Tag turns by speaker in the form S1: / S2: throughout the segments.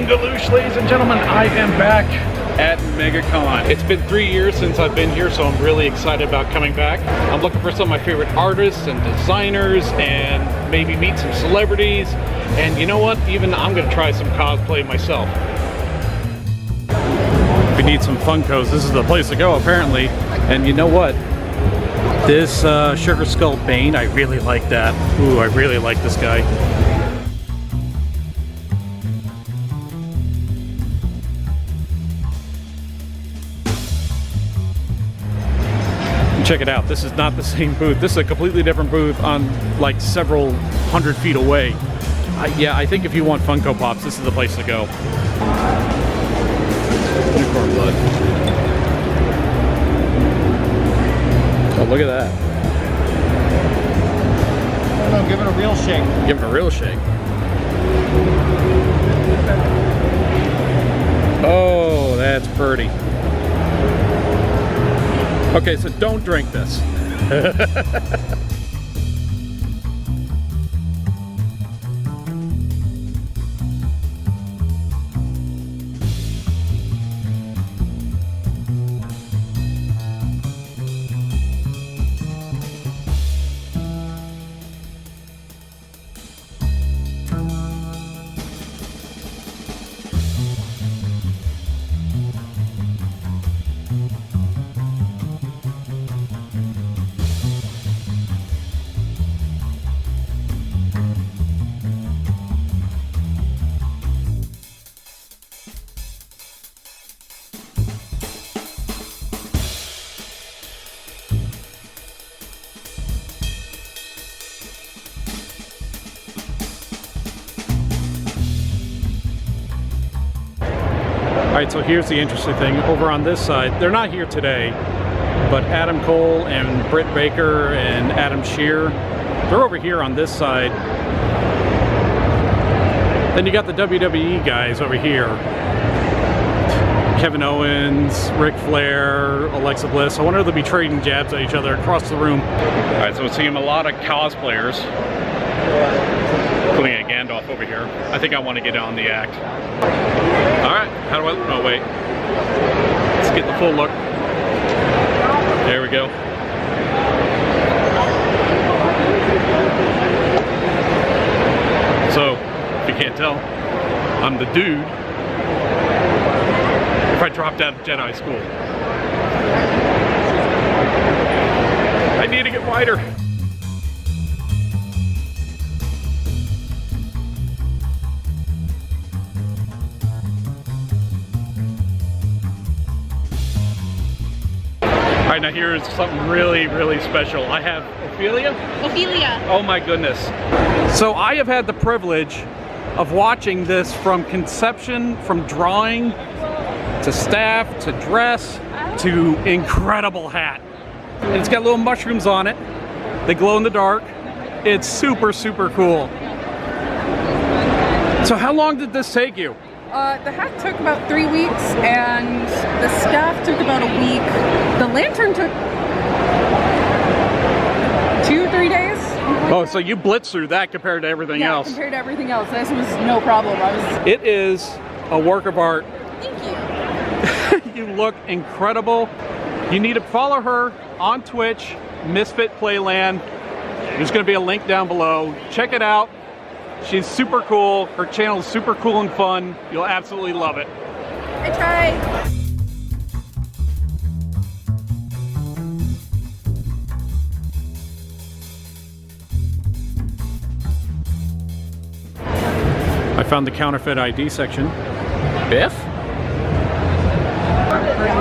S1: Galoosh, ladies and gentlemen, I am back at MegaCon. It's been 3 years since I've been here, so I'm really excited about coming back. I'm looking for some of my favorite artists and designers and maybe meet some celebrities. And you know what? Even I'm gonna try some cosplay myself. If you need some Funkos, this is the place to go apparently. And you know what? This Sugar Skull Bane, I really like that. Ooh, I really like this guy. Check it out, this is not the same booth. This is a completely different booth on like several hundred feet away. Yeah, I think if you want Funko Pops, this is the place to go. Unicorn blood. Oh, look at that.
S2: No, give it a real shake.
S1: Give it a real shake. Oh, that's pretty. Okay, so don't drink this. Alright, so here's the interesting thing. Over on this side, they're not here today, but Adam Cole and Britt Baker and Adam Shear, they're over here on this side. Then you got the WWE guys over here. Kevin Owens, Ric Flair, Alexa Bliss. I wonder if they'll be trading jabs at each other across the room. Alright, so we're seeing a lot of cosplayers. Including a Gandalf over here. I think I want to get on the act. Alright, how do I... oh wait. Let's get the full look. There we go. So, if you can't tell, I'm the dude if I dropped out of Jedi school. I need to get wider. Alright, now here is something really, really special. I have Ophelia?
S3: Ophelia.
S1: Oh my goodness. So I have had the privilege of watching this from conception, from drawing, to staff, to dress, to incredible hat. And it's got little mushrooms on it. They glow in the dark. It's super, super cool. So how long did this take you?
S4: The hat took about 3 weeks, and the staff took about a week. The lantern took 2 or 3 days.
S1: Oh, so you blitzed through that compared to everything else.
S4: Compared to everything else, this was no problem.
S1: It is a work of art.
S4: Thank you.
S1: You look incredible. You need to follow her on Twitch, Misfit Playland. There's going to be a link down below. Check it out. She's super cool. Her channel is super cool and fun. You'll absolutely love it.
S4: I tried.
S1: I found the counterfeit ID section. Biff?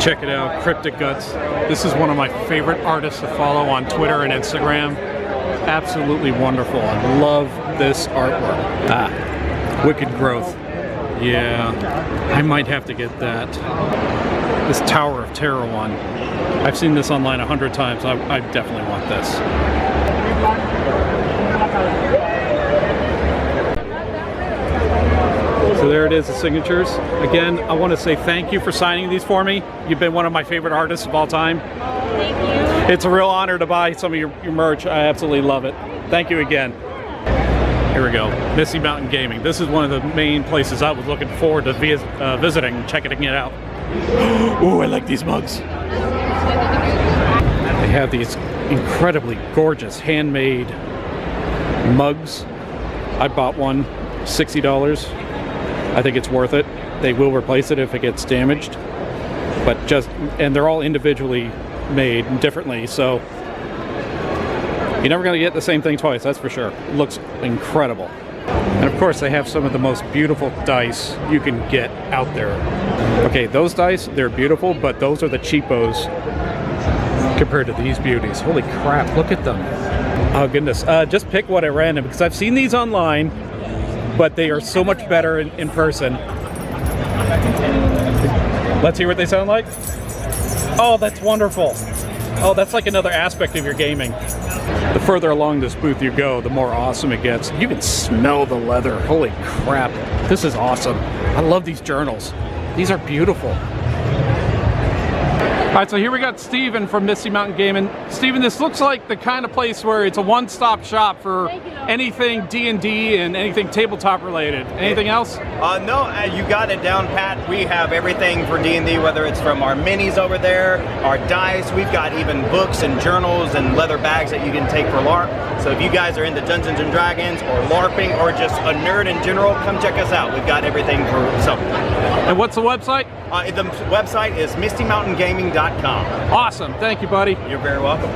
S1: Check it out, Cryptic Guts. This is one of my favorite artists to follow on Twitter and Instagram. Absolutely wonderful. I love this artwork. Ah, Wicked Growth. Yeah, I might have to get that. This Tower of Terror one. I've seen this online 100 times. I definitely want this. So there it is, the signatures. Again, I want to say thank you for signing these for me. You've been one of my favorite artists of all time.
S3: Thank you.
S1: It's a real honor to buy some of your merch. I absolutely love it. Thank you again. Here we go, Misty Mountain Gaming. This is one of the main places I was looking forward to visiting, checking it out. Ooh, I like these mugs. They have these incredibly gorgeous handmade mugs. I bought one, $60. I think it's worth it. They will replace it if it gets damaged, but and they're all individually made differently, so you're never going to get the same thing twice, that's for sure. It looks incredible. And of course, they have some of the most beautiful dice you can get out there. Okay, those dice, they're beautiful, but those are the cheapos compared to these beauties. Holy crap, look at them. Oh goodness, just pick one at random, because I've seen these online, but they are so much better in person. Let's hear what they sound like. Oh, that's wonderful. Oh, that's like another aspect of your gaming. The further along this booth you go, the more awesome it gets. You can smell the leather. Holy crap. This is awesome. I love these journals. These are beautiful. All right, so here we got Steven from Misty Mountain Gaming. Steven, this looks like the kind of place where it's a one-stop shop for anything D&D and anything tabletop related. Anything else?
S2: No, you got it down pat. We have everything for D&D, whether it's from our minis over there, our dice. We've got even books and journals and leather bags that you can take for LARP. So if you guys are into Dungeons and Dragons or LARPing or just a nerd in general, come check us out. We've got everything for something.
S1: And what's the website?
S2: The website is mistymountaingaming.com.
S1: Awesome. Thank you, buddy.
S2: You're very welcome.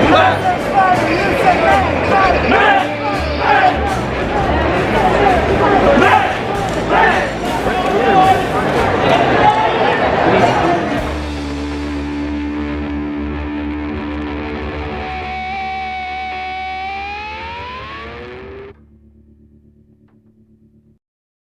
S3: Left!